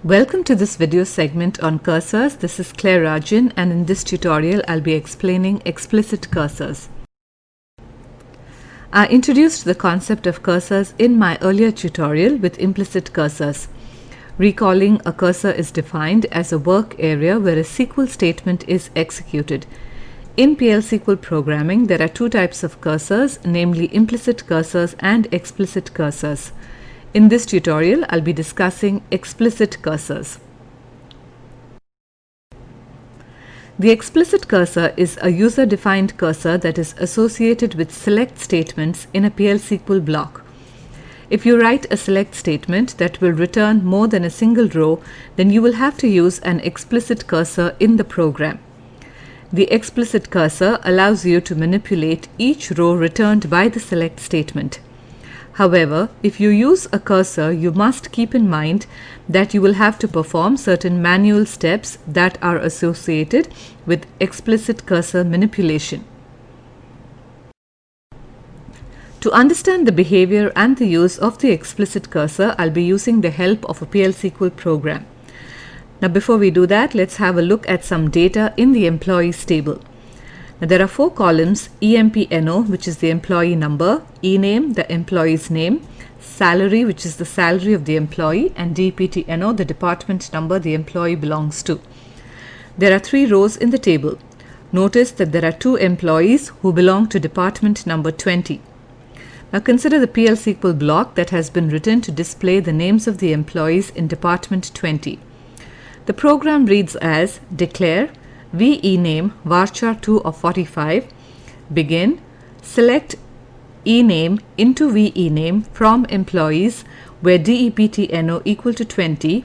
Welcome to this video segment on cursors. This is Rajan, and in this tutorial I'll be explaining explicit cursors. I introduced the concept of cursors in my earlier tutorial with implicit cursors. Recalling, a cursor is defined as a work area where a SQL statement is executed. In PL SQL programming, there are two types of cursors, namely implicit cursors and explicit cursors. In this tutorial, I'll be discussing explicit cursors. The explicit cursor is a user-defined cursor that is associated with select statements in a PL SQL block. If you write a select statement that will return more than a single row, then you will have to use an explicit cursor in the program. The explicit cursor allows you to manipulate each row returned by the select statement. However, if you use a cursor, you must keep in mind that you will have to perform certain manual steps that are associated with explicit cursor manipulation. To understand the behavior and the use of the explicit cursor, I'll be using the help of a PL SQL program. Now, before we do that, let's have a look at some data in the employees table. Now, there are four columns: EMPNO, which is the employee number, ENAME, the employee's name, salary, which is the salary of the employee, and DPTNO, the department number the employee belongs to. There are three rows in the table. Notice that there are two employees who belong to department number 20. Now, consider the PL SQL block that has been written to display the names of the employees in department 20. The program reads as declare VENAME varchar 2 of 45, begin, select ENAME into VENAME from employees where DEPTNO equal to 20,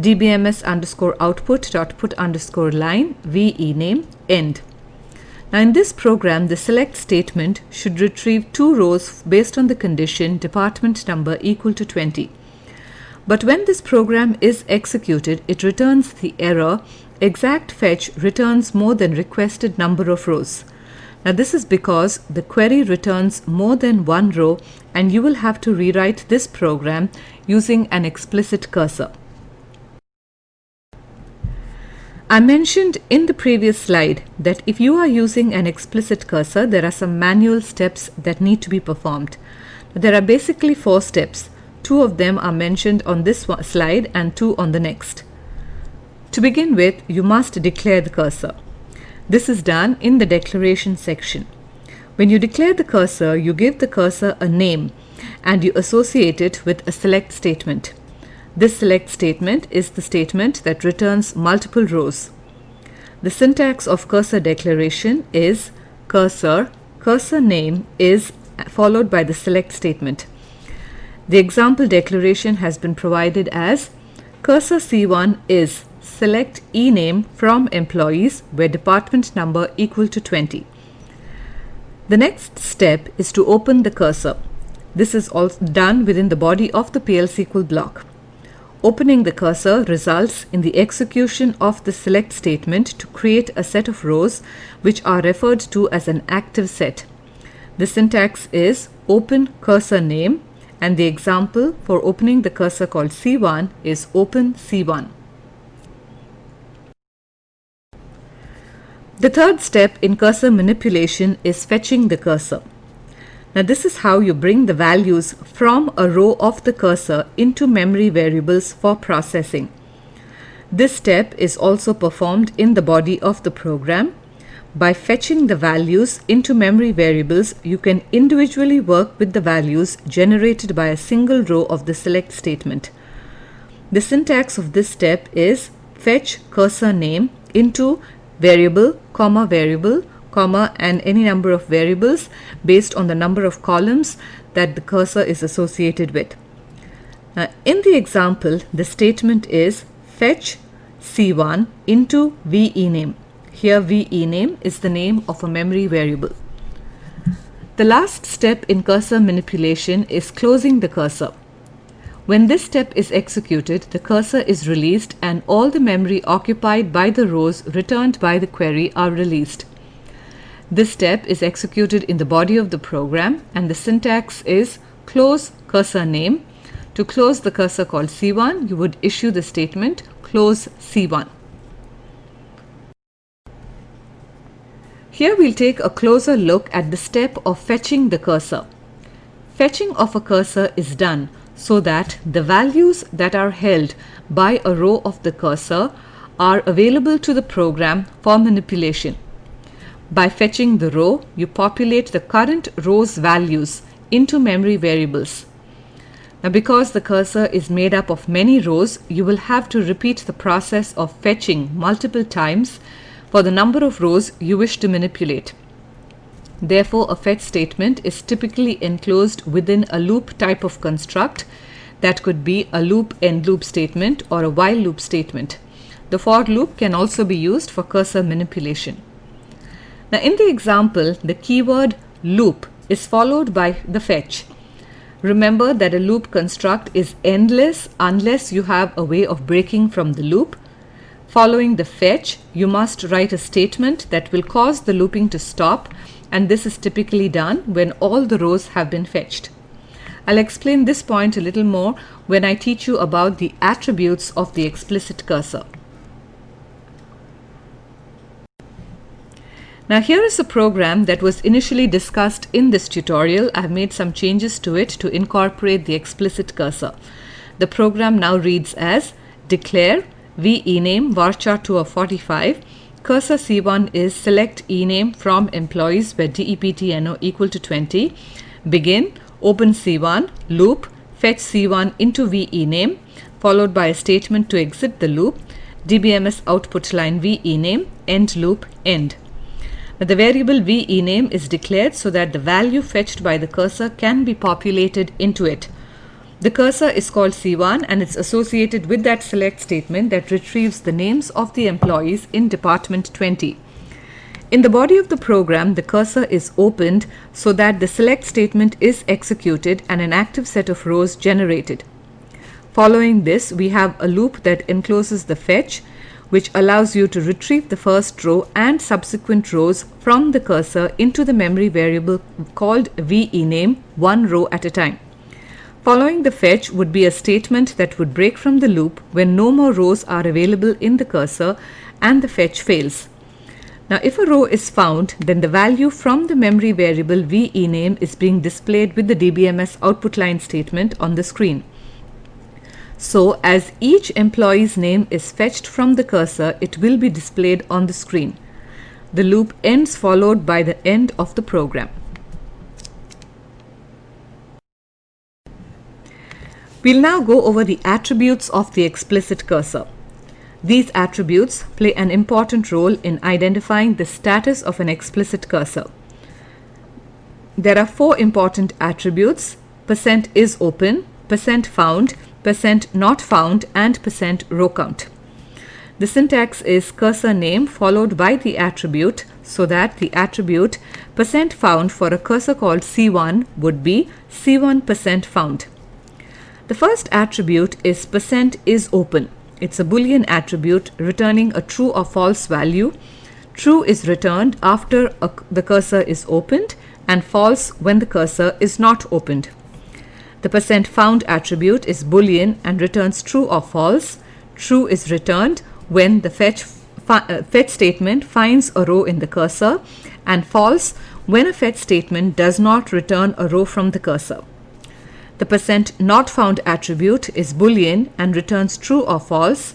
DBMS underscore output dot put underscore line VENAME end. Now, in this program, the select statement should retrieve two rows based on the condition department number equal to 20. But when this program is executed, it returns the error exact fetch returns more than requested number of rows. Now, this is because the query returns more than one row, and you will have to rewrite this program using an explicit cursor. I mentioned in the previous slide that if you are using an explicit cursor, there are some manual steps that need to be performed. There are basically four steps. Two of them are mentioned on this slide and two on the next. To begin with, you must declare the cursor. This is done in the declaration section. When you declare the cursor, you give the cursor a name and you associate it with a select statement. This select statement is the statement that returns multiple rows. The syntax of cursor declaration is cursor name is followed by the select statement. The example declaration has been provided as cursor C1 is select ENAME from employees where department number equal to 20. The next step is to open the cursor. This is also done within the body of the PL SQL block. Opening the cursor results in the execution of the select statement to create a set of rows which are referred to as an active set. The syntax is open cursor name, and the example for opening the cursor called C1 is open C1. The third step in cursor manipulation is fetching the cursor. Now, this is how you bring the values from a row of the cursor into memory variables for processing. This step is also performed in the body of the program. By fetching the values into memory variables, you can individually work with the values generated by a single row of the select statement. The syntax of this step is fetch cursor name into variable, comma, and any number of variables based on the number of columns that the cursor is associated with. Now, in the example, the statement is fetch C1 into VENAME. Here, VENAME is the name of a memory variable. The last step in cursor manipulation is closing the cursor. When this step is executed, the cursor is released and all the memory occupied by the rows returned by the query are released. This step is executed in the body of the program, and the syntax is close cursor name. To close the cursor called C1, you would issue the statement close C1. Here we'll take a closer look at the step of fetching the cursor. Fetching of a cursor is done so that the values that are held by a row of the cursor are available to the program for manipulation. By fetching the row, you populate the current row's values into memory variables. Now, because the cursor is made up of many rows, you will have to repeat the process of fetching multiple times for the number of rows you wish to manipulate. Therefore, a fetch statement is typically enclosed within a loop type of construct that could be a loop end loop statement or a while loop statement. The for loop can also be used for cursor manipulation. Now, in the example, the keyword loop is followed by the fetch. Remember that a loop construct is endless unless you have a way of breaking from the loop. Following the fetch, you must write a statement that will cause the looping to stop, and this is typically done when all the rows have been fetched. I'll explain this point a little more when I teach you about the attributes of the explicit cursor. Now, here is a program that was initially discussed in this tutorial. I have made some changes to it to incorporate the explicit cursor. The program now reads as declare v-ename varchar2 of 45. Cursor C1 is select ename from employees where deptno equal to 20. Begin, open C1, loop, fetch C1 into v-ename, followed by a statement to exit the loop, dbms output line v-ename, end loop, end. Now, the variable v-ename is declared so that the value fetched by the cursor can be populated into it. The cursor is called C1 and it's associated with that select statement that retrieves the names of the employees in department 20. In the body of the program, the cursor is opened so that the select statement is executed and an active set of rows generated. Following this, we have a loop that encloses the fetch, which allows you to retrieve the first row and subsequent rows from the cursor into the memory variable called v-ename, one row at a time. Following the fetch would be a statement that would break from the loop when no more rows are available in the cursor and the fetch fails. Now, if a row is found, then the value from the memory variable v-ename is being displayed with the dbms output line statement on the screen. So, as each employee's name is fetched from the cursor, it will be displayed on the screen. The loop ends followed by the end of the program. We'll now go over the attributes of the explicit cursor. These attributes play an important role in identifying the status of an explicit cursor. There are four important attributes: %is open, %found, %not found, and %row count. The syntax is cursor name followed by the attribute, so that the attribute %found for a cursor called C1 would be C1% found. The first attribute is %is open. It's a Boolean attribute returning a true or false value. True is returned after the cursor is opened and false when the cursor is not opened. The %found attribute is Boolean and returns true or false. True is returned when the fetch statement finds a row in the cursor, and false when a fetch statement does not return a row from the cursor. The %not found attribute is Boolean and returns true or false.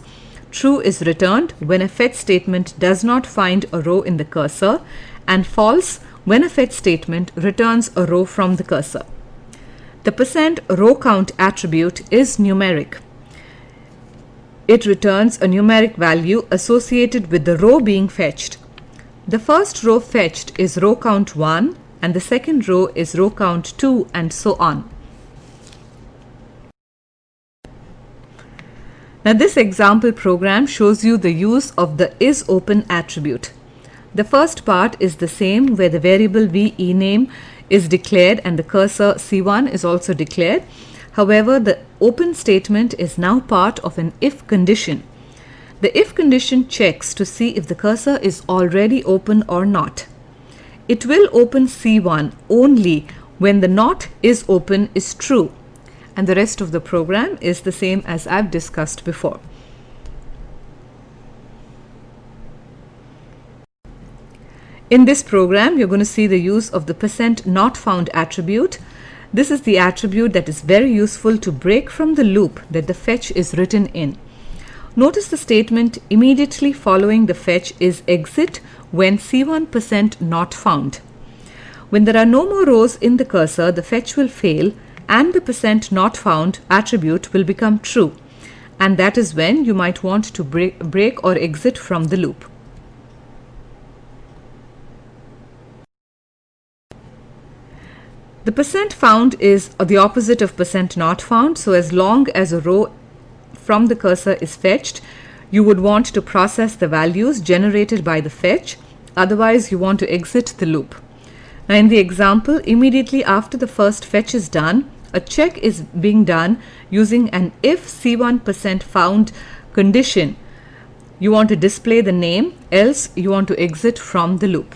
True is returned when a fetch statement does not find a row in the cursor, and false when a fetch statement returns a row from the cursor. The %row count attribute is numeric. It returns a numeric value associated with the row being fetched. The first row fetched is row count 1 and the second row is row count 2, and so on. Now, this example program shows you the use of the isOpen attribute. The first part is the same, where the variable v-ename is declared and the cursor C1 is also declared. However, the open statement is now part of an if condition. The if condition checks to see if the cursor is already open or not. It will open C1 only when the not is open is true. and the rest of the program is the same as I've discussed before. In this program, you're going to see the use of the %NotFound attribute. This is the attribute that is very useful to break from the loop that the fetch is written in. Notice the statement immediately following the fetch is exit when C1% not found. When there are no more rows in the cursor, the fetch will fail and the %NotFound attribute will become true. And that is when you might want to break or exit from the loop. The %found is the opposite of %NotFound. So as long as a row from the cursor is fetched, you would want to process the values generated by the fetch. Otherwise, you want to exit the loop. Now in the example, immediately after the first fetch is done, a check is being done using an if C1% found condition. You want to display the name, else you want to exit from the loop.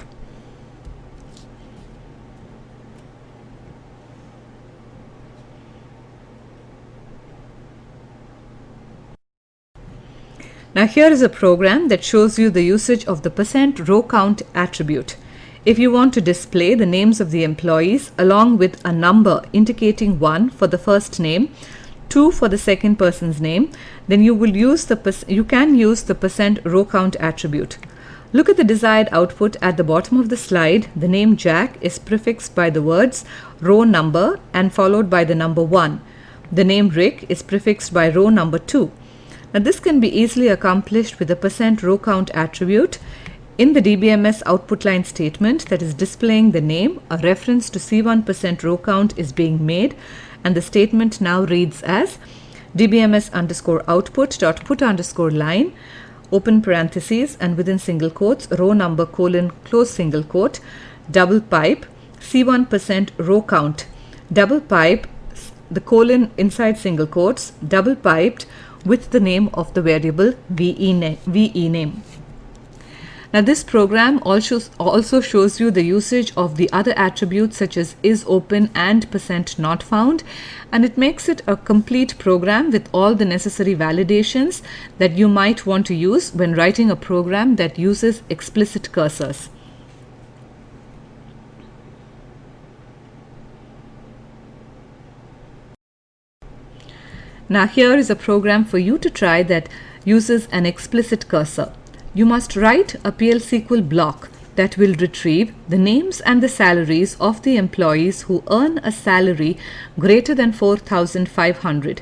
Now here is a program that shows you the usage of the %RowCount attribute. If you want to display the names of the employees along with a number indicating 1 for the first name, 2 for the second person's name, then you can use the %RowCount attribute. Look at the desired output at the bottom of the slide. The name Jack is prefixed by the words row number and followed by the number 1. The name Rick is prefixed by row number 2. Now this can be easily accomplished with the %RowCount attribute. In the DBMS output line statement that is displaying the name, a reference to C1% row count is being made, and the statement now reads as dbms_output.put_line open parentheses and within single quotes row number : close single quote double pipe C1% row count double pipe the colon inside single quotes double piped with the name of the variable VE name. Now this program also shows you the usage of the other attributes such as isOpen and %NotFound, and it makes it a complete program with all the necessary validations that you might want to use when writing a program that uses explicit cursors. Now here is a program for you to try that uses an explicit cursor. You must write a PL SQL block that will retrieve the names and the salaries of the employees who earn a salary greater than 4,500.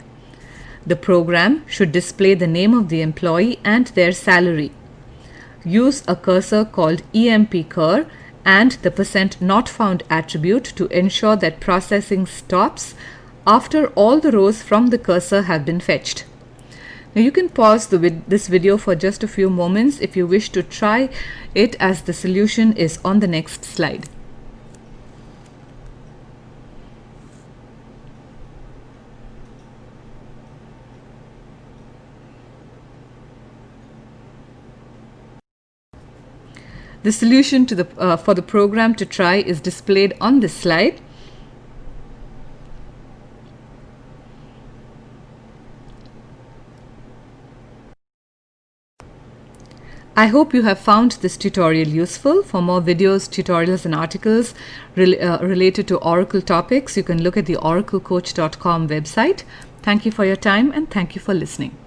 The program should display the name of the employee and their salary. Use a cursor called empcur and the %NotFound attribute to ensure that processing stops after all the rows from the cursor have been fetched. Now you can pause this video for just a few moments if you wish to try it, as the solution is on the next slide. The solution to for the program to try is displayed on this slide. I hope you have found this tutorial useful. For more videos, tutorials and articles related to Oracle topics, you can look at the oraclecoach.com website. Thank you for your time and thank you for listening.